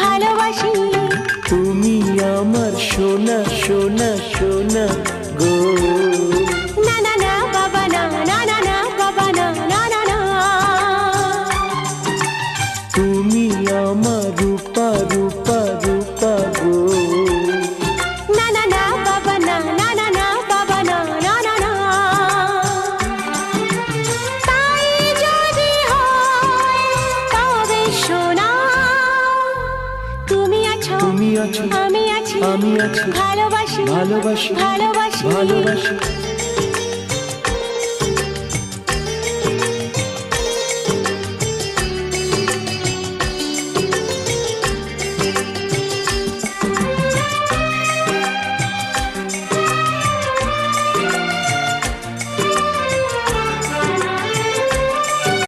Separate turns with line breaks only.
ভালোবাসি।
তুমি আমার সোনা সোনা সোনা গো।
না না না বাবা না, না না না বাবা না, না না না।
তুমি আমার রূপা রূপা রূপা গো।
না না না বাবা না, না না না বাবা না, না না না। তাই যদি হয় তবে সোনা, তুমি আছো,
তুমি আছো,
আমি আছি,
আমি আছি,
ভালোবাসি
ভালোবাসি,
ভালোবাসি
ভালোবাসি।